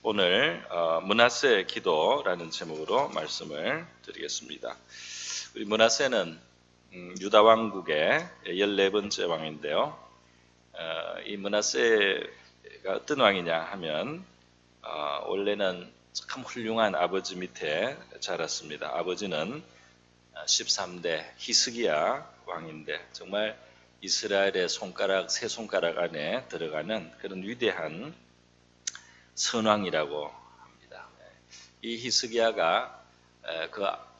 오늘 므낫세 기도라는 제목으로 말씀을 드리겠습니다. 우리 므낫세는 유다 왕국의 14번째 왕인데요. 이 므낫세가 어떤 왕이냐 하면 원래는 참 훌륭한 아버지 밑에 자랐습니다. 아버지는 13대 히스기야 왕인데 정말 이스라엘의 세 손가락 안에 들어가는 그런 위대한 선왕이라고 합니다. 이 히스기야가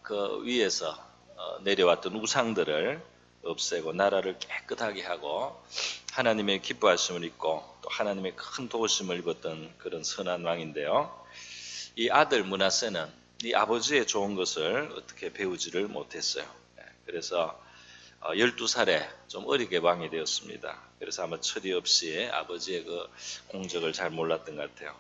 그 위에서 내려왔던 우상들을 없애고 나라를 깨끗하게 하고 하나님의 기뻐하심을 입고 또 하나님의 큰 도우심을 입었던 그런 선한 왕인데요. 이 아들 므낫세는 이 아버지의 좋은 것을 어떻게 배우지를 못했어요. 그래서 12살에 좀 어리게 왕이 되었습니다. 그래서 아마 처리 없이 아버지의 그 공적을 잘 몰랐던 것 같아요.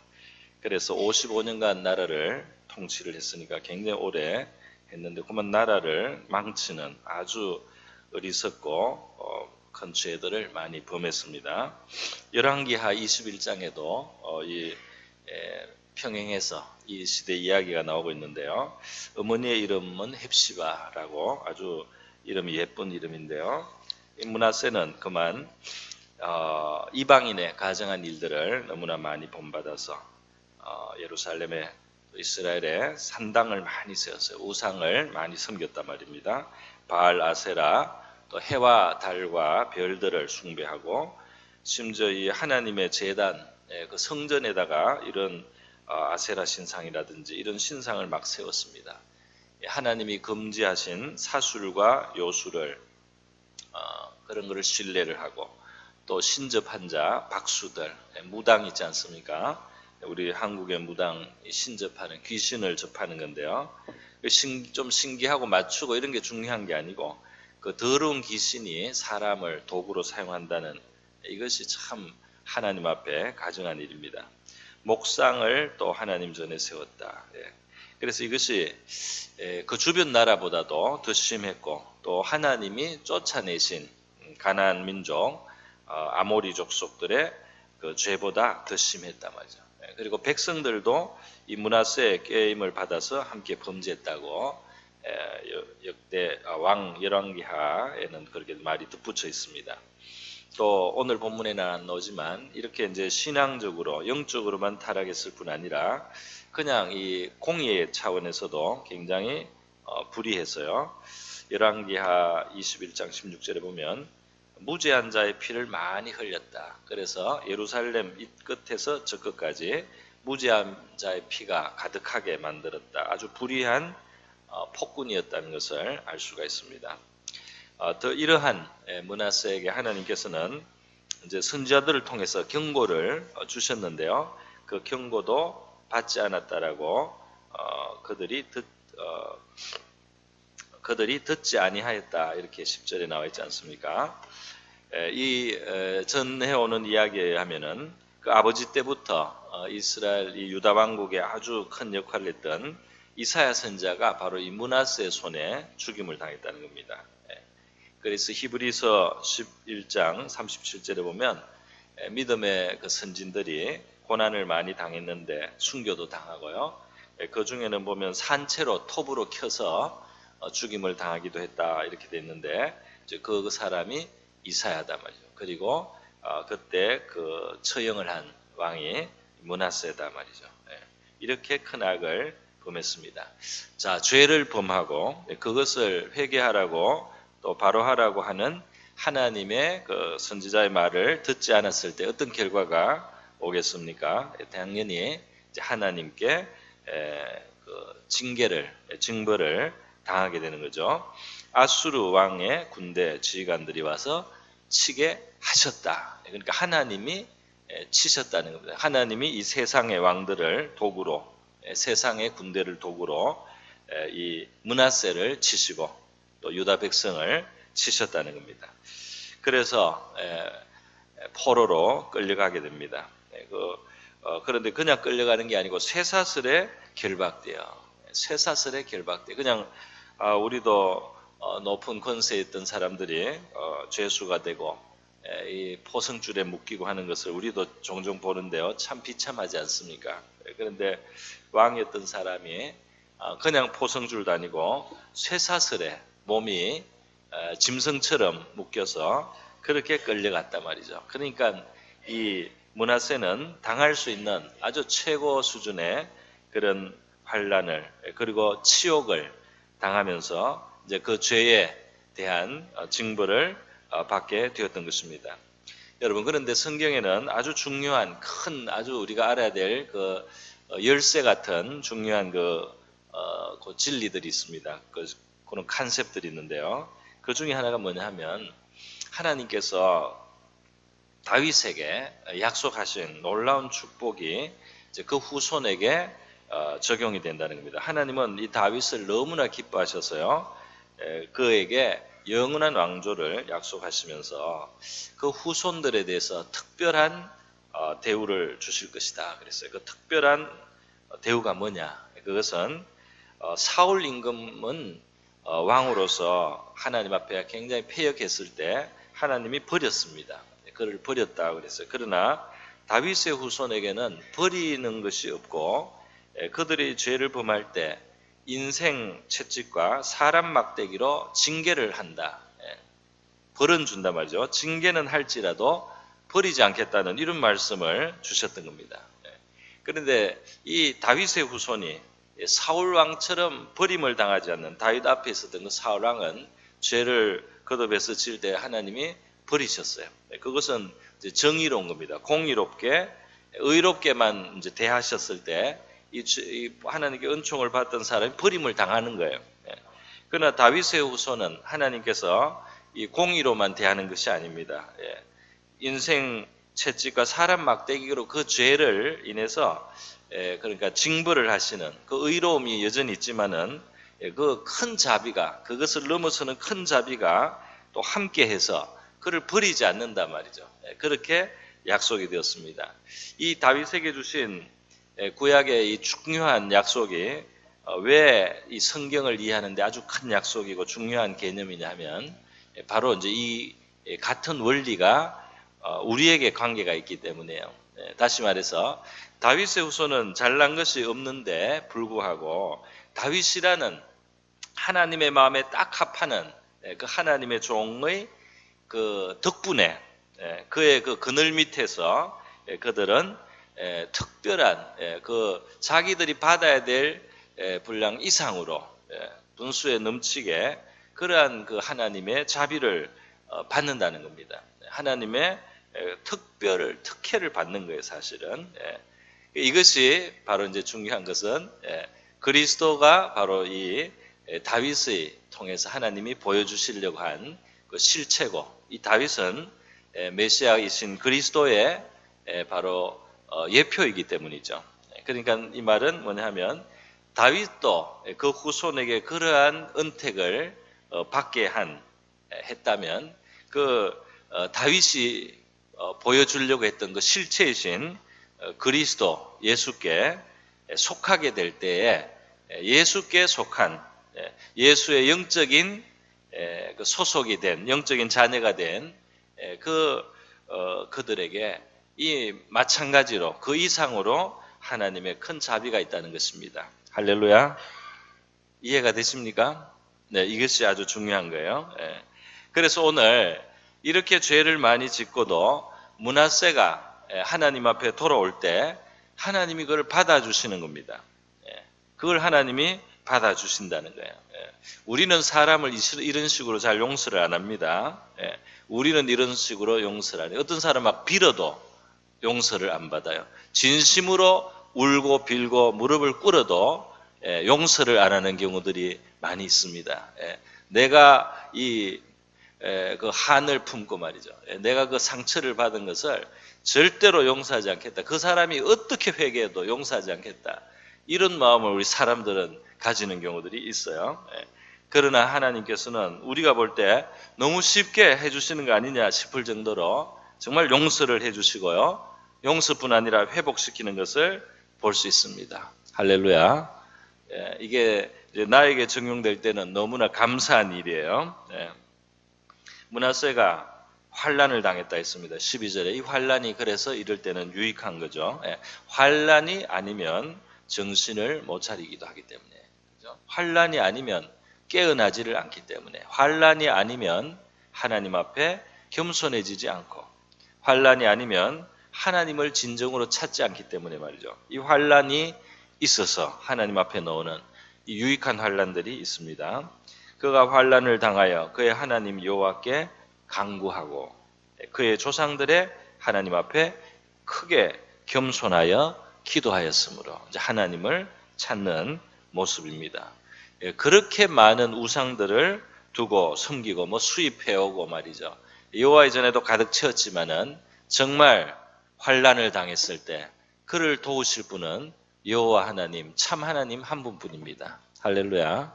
그래서 55년간 나라를 통치를 했으니까 굉장히 오래 했는데 그만 나라를 망치는 아주 어리석고 큰 죄들을 많이 범했습니다. 열왕기하 21장에도 이 평행해서 이 시대 이야기가 나오고 있는데요. 어머니의 이름은 헵시바라고 아주 이름이 예쁜 이름인데요. 이 므낫세는 그만 이방인의 가정한 일들을 너무나 많이 본받아서 예루살렘에 이스라엘에 산당을 많이 세웠어요. 우상을 많이 섬겼단 말입니다. 바알 아세라 또 해와 달과 별들을 숭배하고 심지어 이 하나님의 제단 그 성전에다가 이런 아세라 신상이라든지 이런 신상을 막 세웠습니다. 하나님이 금지하신 사술과 요술을 그런 거를 신뢰를 하고 또 신접한 자 박수들 무당 있지 않습니까? 우리 한국의 무당 신접하는 귀신을 접하는 건데요. 좀 신기하고 맞추고 이런 게 중요한 게 아니고 그 더러운 귀신이 사람을 도구로 사용한다는 이것이 참 하나님 앞에 가증한 일입니다. 목상을 또 하나님 전에 세웠다. 그래서 이것이 그 주변 나라보다도 더 심했고 또 하나님이 쫓아내신 가나안 민족 아모리 족속들의 그 죄보다 더 심했단 말이죠. 그리고 백성들도 이 므낫세의 깨임을 받아서 함께 범죄했다고 역대 열왕기하에는 그렇게 말이 덧붙여 있습니다. 또 오늘 본문에는 안 나오지만 이렇게 이제 신앙적으로 영적으로만 타락했을 뿐 아니라 그냥 이 공의의 차원에서도 굉장히 불의해서요. 열왕기하 21장 16절에 보면 무죄한 자의 피를 많이 흘렸다. 그래서 예루살렘 이 끝에서 저 끝까지 무죄한 자의 피가 가득하게 만들었다. 아주 불의한 폭군이었다는 것을 알 수가 있습니다. 더 이러한 므낫세에게 하나님께서는 이제 선지자들을 통해서 경고를 주셨는데요. 그 경고도 받지 않았다라고 그들이 듣지 아니하였다 이렇게 10절에 나와 있지 않습니까? 이 전해오는 이야기에 하면은 그 아버지 때부터 이스라엘 이 유다 왕국에 아주 큰 역할을 했던 이사야 선지자가 바로 이 므낫세의 손에 죽임을 당했다는 겁니다. 그래서 히브리서 11장 37절에 보면 믿음의 그 선진들이 고난을 많이 당했는데 순교도 당하고요. 그 중에는 보면 산채로 톱으로 켜서 죽임을 당하기도 했다 이렇게 돼 있는데 그 사람이 이사야다 말이죠. 그리고 그때 그 처형을 한 왕이 므낫세다 말이죠. 이렇게 큰 악을 범했습니다. 자, 죄를 범하고 그것을 회개하라고 또 바로 하라고 하는 하나님의 그 선지자의 말을 듣지 않았을 때 어떤 결과가 오겠습니까? 당연히 이제 하나님께 그 징벌을 당하게 되는 거죠. 아수르 왕의 군대 지휘관들이 와서 치게 하셨다. 그러니까 하나님이 치셨다는 겁니다. 하나님이 이 세상의 왕들을 도구로, 세상의 군대를 도구로 이 므낫세를 치시고 또 유다 백성을 치셨다는 겁니다. 그래서 포로로 끌려가게 됩니다. 그런데 그냥 끌려가는 게 아니고 쇠사슬에 결박돼요. 쇠사슬에 결박돼. 그냥 우리도 높은 권세에 있던 사람들이 죄수가 되고 이 포승줄에 묶이고 하는 것을 우리도 종종 보는데요. 참 비참하지 않습니까? 그런데 왕이었던 사람이 그냥 포승줄도 아니고 쇠사슬에 몸이 짐승처럼 묶여서 그렇게 끌려갔단 말이죠. 그러니까 이 므낫세는 당할 수 있는 아주 최고 수준의 그런 환란을 그리고 치욕을 당하면서 이제 그 죄에 대한 징벌을 받게 되었던 것입니다. 여러분, 그런데 성경에는 아주 중요한 큰 아주 우리가 알아야 될 그 열쇠 같은 중요한 그 진리들이 있습니다. 그런 컨셉들이 있는데요. 그 중에 하나가 뭐냐 하면 하나님께서 다윗에게 약속하신 놀라운 축복이 이제 그 후손에게 적용이 된다는 겁니다. 하나님은 이 다윗을 너무나 기뻐하셔서요. 그에게 영원한 왕조를 약속하시면서 그 후손들에 대해서 특별한 대우를 주실 것이다. 그랬어요. 그 특별한 대우가 뭐냐? 그것은 사울 임금은 왕으로서 하나님 앞에 굉장히 패역했을 때 하나님이 버렸습니다. 그를 버렸다 그랬어요. 그러나 다윗의 후손에게는 버리는 것이 없고 그들이 죄를 범할 때 인생 채찍과 사람 막대기로 징계를 한다. 벌은 준단 말이죠. 징계는 할지라도 버리지 않겠다는 이런 말씀을 주셨던 겁니다. 그런데 이 다윗의 후손이 사울 왕처럼 버림을 당하지 않는 다윗 앞에 있었던 그 사울 왕은 죄를 거듭해서 지을 때 하나님이 버리셨어요. 그것은 이제 정의로운 겁니다. 공의롭게 의롭게만 이제 대하셨을 때 이 하나님께 은총을 받던 사람이 버림을 당하는 거예요. 그러나 다윗의 후손은 하나님께서 이 공의로만 대하는 것이 아닙니다. 인생 채찍과 사람 막대기로 그 죄를 인해서 그러니까 징벌을 하시는 그 의로움이 여전히 있지만은 그 큰 자비가 그것을 넘어서는 큰 자비가 또 함께해서 그를 버리지 않는단 말이죠. 그렇게 약속이 되었습니다. 이 다윗에게 주신 구약의 이 중요한 약속이 왜 이 성경을 이해하는데 아주 큰 약속이고 중요한 개념이냐 하면 바로 이제 이 같은 원리가 우리에게 관계가 있기 때문에요. 다시 말해서 다윗의 후손은 잘난 것이 없는데 불구하고 다윗이라는 하나님의 마음에 딱 합하는 그 하나님의 종의 그 덕분에 그의 그 그늘 밑에서 그들은 특별한 그 자기들이 받아야 될 분량 이상으로 분수에 넘치게 그러한 그 하나님의 자비를 받는다는 겁니다. 하나님의 특혜를 받는 거예요, 사실은. 이것이 바로 이제 중요한 것은 그리스도가 바로 이 다윗의 통해서 하나님이 보여주시려고 한 그 실체고, 이 다윗은 메시아이신 그리스도의 바로 예표이기 때문이죠. 그러니까 이 말은 뭐냐 하면 다윗도 그 후손에게 그러한 은택을 받게 했다면 그 다윗이 보여주려고 했던 그 실체이신 그리스도 예수께 속하게 될 때에 예수께 속한 예수의 영적인 그 소속이 된 영적인 자녀가 된 그들에게 이 마찬가지로 그 이상으로 하나님의 큰 자비가 있다는 것입니다. 할렐루야. 이해가 되십니까? 네, 이것이 아주 중요한 거예요. 그래서 오늘 이렇게 죄를 많이 짓고도 므낫세가 하나님 앞에 돌아올 때 하나님이 그걸 받아주시는 겁니다. 그걸 하나님이 받아주신다는 거예요. 우리는 사람을 이런 식으로 잘 용서를 안 합니다. 우리는 이런 식으로 용서를 안 해요. 어떤 사람 막 빌어도 용서를 안 받아요. 진심으로 울고 빌고 무릎을 꿇어도 용서를 안 하는 경우들이 많이 있습니다. 내가 그 한을 품고 말이죠. 내가 그 상처를 받은 것을 절대로 용서하지 않겠다. 그 사람이 어떻게 회개해도 용서하지 않겠다. 이런 마음을 우리 사람들은 가지는 경우들이 있어요. 그러나 하나님께서는 우리가 볼 때 너무 쉽게 해주시는 거 아니냐 싶을 정도로 정말 용서를 해주시고요. 용서뿐 아니라 회복시키는 것을 볼 수 있습니다. 할렐루야. 이게 나에게 적용될 때는 너무나 감사한 일이에요. 므낫세가 환난을 당했다 했습니다. 12절에 이 환난이 그래서 이럴 때는 유익한 거죠. 환난이 아니면 정신을 못 차리기도 하기 때문에, 그렇죠? 환난이 아니면 깨어나지를 않기 때문에, 환난이 아니면 하나님 앞에 겸손해지지 않고, 환난이 아니면 하나님을 진정으로 찾지 않기 때문에 말이죠. 이 환난이 있어서 하나님 앞에 나오는 이 유익한 환난들이 있습니다. 그가 환난을 당하여 그의 하나님 여호와께 간구하고 그의 조상들의 하나님 앞에 크게 겸손하여 기도하였으므로 이제 하나님을 찾는 모습입니다. 그렇게 많은 우상들을 두고 섬기고 수입해오고 말이죠. 여호와 이전에도 가득 채웠지만은 정말 환난을 당했을 때 그를 도우실 분은 여호와 하나님, 참 하나님 한 분뿐입니다. 할렐루야.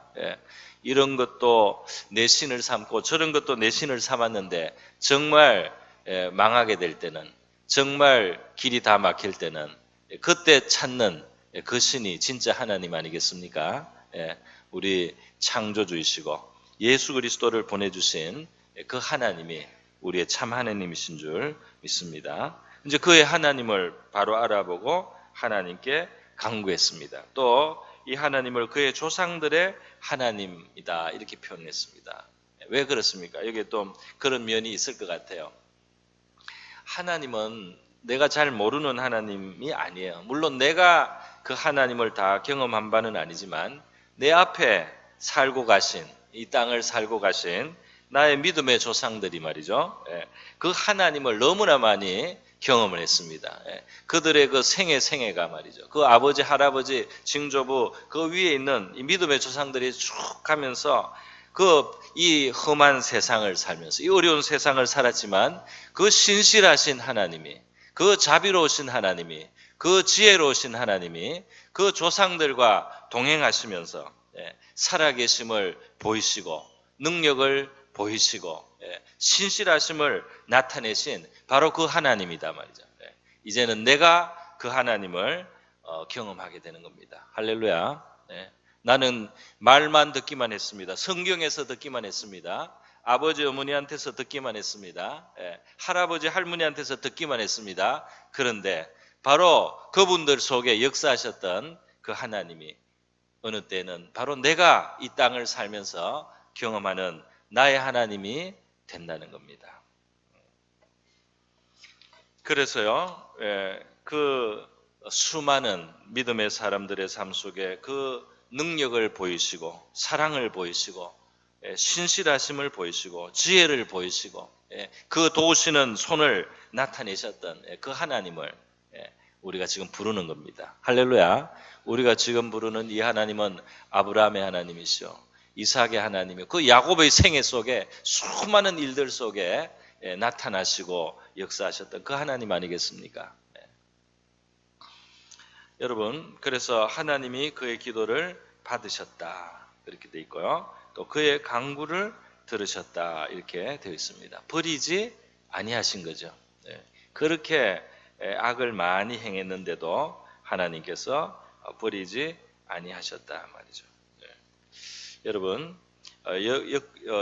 이런 것도 내 신을 삼고 저런 것도 내 신을 삼았는데 정말 망하게 될 때는, 정말 길이 다 막힐 때는 그때 찾는 그 신이 진짜 하나님 아니겠습니까? 우리 창조주이시고 예수 그리스도를 보내주신 그 하나님이 우리의 참 하나님이신 줄 믿습니다. 이제 그의 하나님을 바로 알아보고 하나님께 간구했습니다. 또 이 하나님을 그의 조상들의 하나님이다 이렇게 표현했습니다. 왜 그렇습니까? 여기에 또 그런 면이 있을 것 같아요. 하나님은 내가 잘 모르는 하나님이 아니에요. 물론 내가 그 하나님을 다 경험한 바는 아니지만 내 앞에 살고 가신, 이 땅을 살고 가신 나의 믿음의 조상들이 말이죠. 그 하나님을 너무나 많이 경험을 했습니다. 그들의 그 생애가 말이죠. 그 아버지, 할아버지, 증조부 그 위에 있는 이 믿음의 조상들이 쭉 가면서 이 험한 세상을 살면서 이 어려운 세상을 살았지만 그 신실하신 하나님이, 그 자비로우신 하나님이, 그 지혜로우신 하나님이 그 조상들과 동행하시면서 살아계심을 보이시고 능력을 보이시고 신실하심을 나타내신 바로 그 하나님이다 말이죠. 이제는 내가 그 하나님을 경험하게 되는 겁니다. 할렐루야. 나는 말만 듣기만 했습니다. 성경에서 듣기만 했습니다. 아버지 어머니한테서 듣기만 했습니다. 할아버지 할머니한테서 듣기만 했습니다. 그런데 바로 그분들 속에 역사하셨던 그 하나님이 어느 때는 바로 내가 이 땅을 살면서 경험하는 나의 하나님이 된다는 겁니다. 그래서요, 그 수많은 믿음의 사람들의 삶 속에 그 능력을 보이시고 사랑을 보이시고 신실하심을 보이시고 지혜를 보이시고 그 도우시는 손을 나타내셨던 그 하나님을 우리가 지금 부르는 겁니다. 할렐루야. 우리가 지금 부르는 이 하나님은 아브라함의 하나님이시오, 이삭의 하나님이요, 그 야곱의 생애 속에 수많은 일들 속에 나타나시고 역사하셨던 그 하나님 아니겠습니까? 여러분, 그래서 하나님이 그의 기도를 받으셨다 이렇게 돼 있고요, 또 그의 간구를 들으셨다 이렇게 되어 있습니다. 버리지 아니하신 거죠. 그렇게 악을 많이 행했는데도 하나님께서 버리지 아니하셨다 말이죠. 여러분,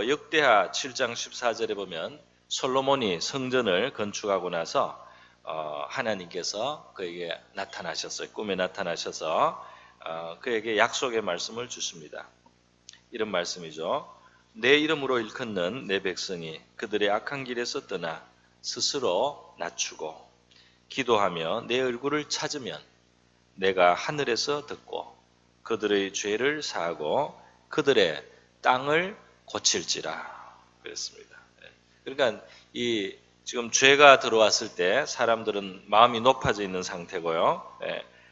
역대하 7장 14절에 보면 솔로몬이 성전을 건축하고 나서 하나님께서 그에게 나타나셨어요. 꿈에 나타나셔서 그에게 약속의 말씀을 주십니다. 이런 말씀이죠. 내 이름으로 일컫는 내 백성이 그들의 악한 길에서 떠나 스스로 낮추고 기도하며 내 얼굴을 찾으면 내가 하늘에서 듣고 그들의 죄를 사하고 그들의 땅을 고칠지라 그랬습니다. 그러니까 이 지금 죄가 들어왔을 때 사람들은 마음이 높아져 있는 상태고요.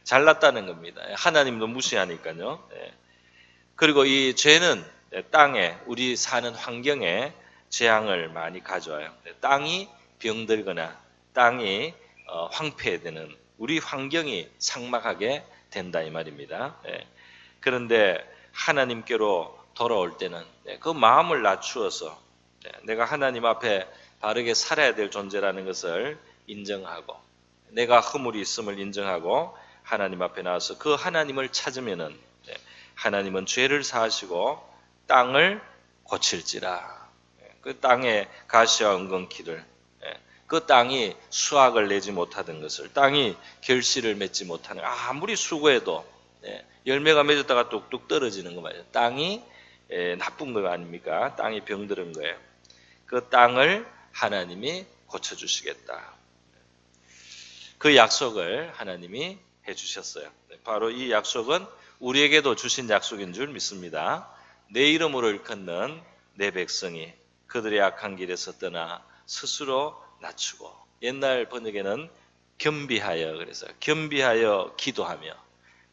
잘났다는 겁니다. 하나님도 무시하니까요. 그리고 이 죄는 땅에, 우리 사는 환경에 재앙을 많이 가져와요. 땅이 병들거나 땅이 황폐되는 우리 환경이 삭막하게 된다 이 말입니다. 그런데 하나님께로 돌아올 때는 그 마음을 낮추어서 내가 하나님 앞에 바르게 살아야 될 존재라는 것을 인정하고 내가 허물이 있음을 인정하고 하나님 앞에 나와서 그 하나님을 찾으면은 하나님은 죄를 사하시고 땅을 고칠지라. 그 땅에 가시와 엉겅퀴를 그 땅이 수확을 내지 못하던 것을, 땅이 결실을 맺지 못하는, 아무리 수고해도 열매가 맺었다가 뚝뚝 떨어지는 거 말이에요. 땅이 나쁜 거 아닙니까? 땅이 병들은 거예요. 그 땅을 하나님이 고쳐주시겠다. 그 약속을 하나님이 해주셨어요. 바로 이 약속은 우리에게도 주신 약속인 줄 믿습니다. 내 이름으로 일컫는 내 백성이 그들의 악한 길에서 떠나 스스로 낮추고, 옛날 번역에는 겸비하여, 그래서 겸비하여 기도하며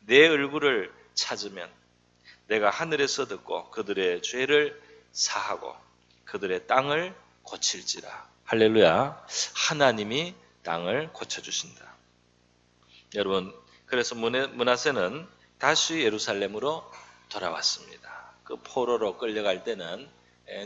내 얼굴을 찾으면 내가 하늘에서 듣고 그들의 죄를 사하고 그들의 땅을 고칠지라. 할렐루야. 하나님이 땅을 고쳐주신다. 여러분, 그래서 므낫세는 다시 예루살렘으로 돌아왔습니다. 그 포로로 끌려갈 때는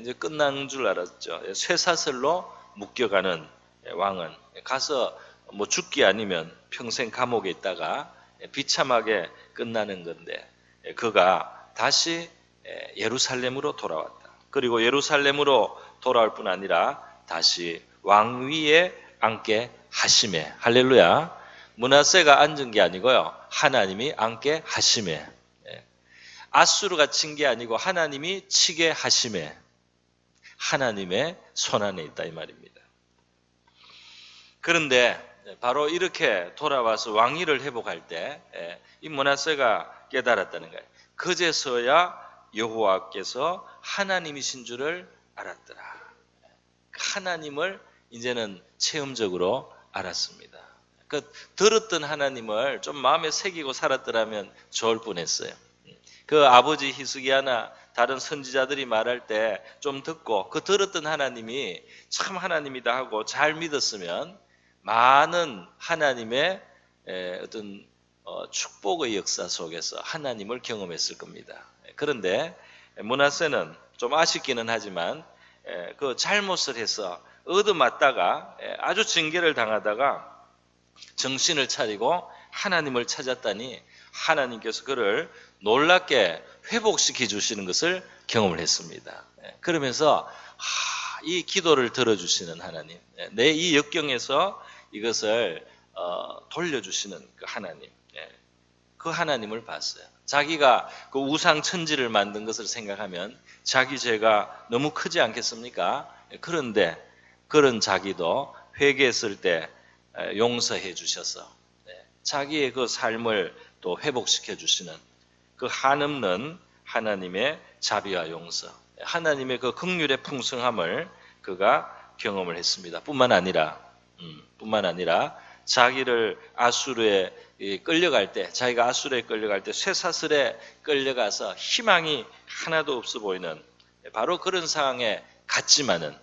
이제 끝난 줄 알았죠. 쇠사슬로 묶여가는 왕은 가서 뭐 죽기 아니면 평생 감옥에 있다가 비참하게 끝나는 건데, 그가 다시 예루살렘으로 돌아왔다. 그리고 예루살렘으로 돌아올 뿐 아니라 다시 왕위에 앉게 하심에, 할렐루야. 므낫세가 앉은 게 아니고요, 하나님이 앉게 하심에, 아수르가 친 게 아니고 하나님이 치게 하심에, 하나님의 손안에 있다 이 말입니다. 그런데 바로 이렇게 돌아와서 왕위를 회복할 때 이 므낫세가 깨달았다는 거예요. 그제서야 여호와께서 하나님이신 줄을 알았더라. 하나님을 이제는 체험적으로 알았습니다. 그 들었던 하나님을 좀 마음에 새기고 살았더라면 좋을 뻔했어요. 그 아버지 히스기야나 다른 선지자들이 말할 때 좀 듣고 그 들었던 하나님이 참 하나님이다 하고 잘 믿었으면 많은 하나님의 어떤 축복의 역사 속에서 하나님을 경험했을 겁니다. 그런데 므낫세는 좀 아쉽기는 하지만 그 잘못을 해서 얻어맞다가 아주 징계를 당하다가 정신을 차리고 하나님을 찾았다니 하나님께서 그를 놀랍게 회복시켜 주시는 것을 경험을 했습니다. 그러면서 이 기도를 들어주시는 하나님, 내 이 역경에서 이것을 돌려주시는 그 하나님, 그 하나님을 봤어요. 자기가 그 우상 천지를 만든 것을 생각하면 자기 죄가 너무 크지 않겠습니까? 그런데 그런 자기도 회개했을 때 용서해 주셔서 자기의 그 삶을 또 회복시켜 주시는 그 한없는 하나님의 자비와 용서, 하나님의 그 긍휼의 풍성함을 그가 경험을 했습니다. 뿐만 아니라 자기를 아수르에 끌려갈 때, 자기가 아수르에 끌려갈 때 쇠사슬에 끌려가서 희망이 하나도 없어 보이는 바로 그런 상황에 갔지만은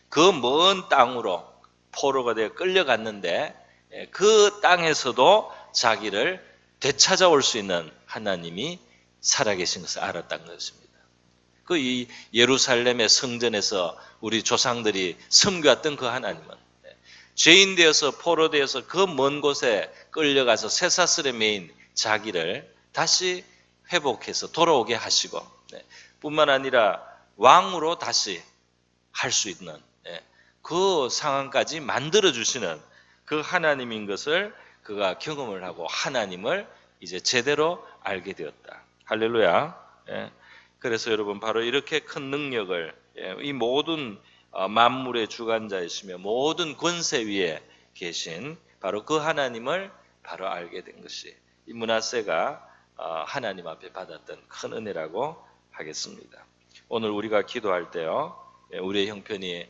그 먼 땅으로 포로가 되어 끌려갔는데 그 땅에서도 자기를 되찾아올 수 있는 하나님이 살아계신 것을 알았다는 것입니다. 그 이 예루살렘의 성전에서 우리 조상들이 섬겨왔던 그 하나님은 죄인 되어서 포로 되어서 그 먼 곳에 끌려가서 쇠사슬에 매인 자기를 다시 회복해서 돌아오게 하시고 뿐만 아니라 왕으로 다시 할 수 있는 그 상황까지 만들어주시는 그 하나님인 것을 그가 경험을 하고 하나님을 이제 제대로 알게 되었다. 할렐루야. 그래서 여러분 바로 이렇게 큰 능력을 이 모든 만물의 주관자이시며 모든 권세 위에 계신 바로 그 하나님을 바로 알게 된 것이 이 므낫세가 하나님 앞에 받았던 큰 은혜라고 하겠습니다. 오늘 우리가 기도할 때요, 우리의 형편이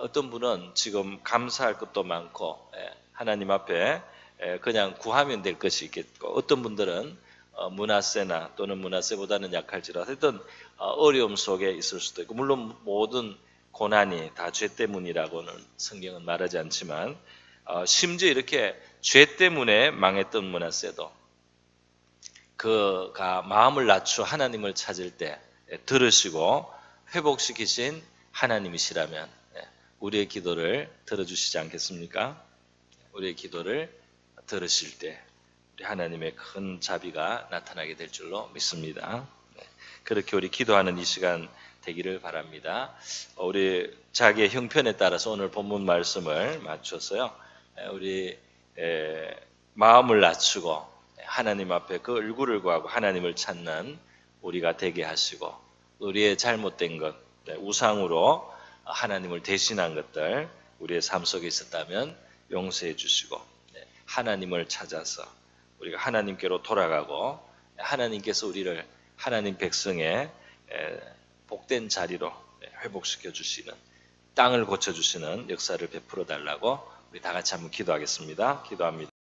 어떤 분은 지금 감사할 것도 많고 하나님 앞에 그냥 구하면 될 것이 있겠고, 어떤 분들은 므낫세나 또는 므낫세보다는 약할지라도 하여튼 어려움 속에 있을 수도 있고, 물론 모든 고난이 다 죄 때문이라고는 성경은 말하지 않지만 심지어 이렇게 죄 때문에 망했던 므낫세도 그가 마음을 낮추어 하나님을 찾을 때 들으시고 회복시키신 하나님이시라면 우리의 기도를 들어주시지 않겠습니까? 우리의 기도를 들으실 때 우리 하나님의 큰 자비가 나타나게 될 줄로 믿습니다. 그렇게 우리 기도하는 이 시간 되기를 바랍니다. 우리 자기의 형편에 따라서 오늘 본문 말씀을 맞춰서요. 우리 마음을 낮추고 하나님 앞에 그 얼굴을 구하고 하나님을 찾는 우리가 되게 하시고 우리의 잘못된 것, 우상으로 하나님을 대신한 것들 우리의 삶 속에 있었다면 용서해 주시고 하나님을 찾아서 우리가 하나님께로 돌아가고 하나님께서 우리를 하나님 백성의 복된 자리로 회복시켜 주시는 땅을 고쳐 주시는 역사를 베풀어 달라고 우리 다 같이 한번 기도하겠습니다. 기도합니다.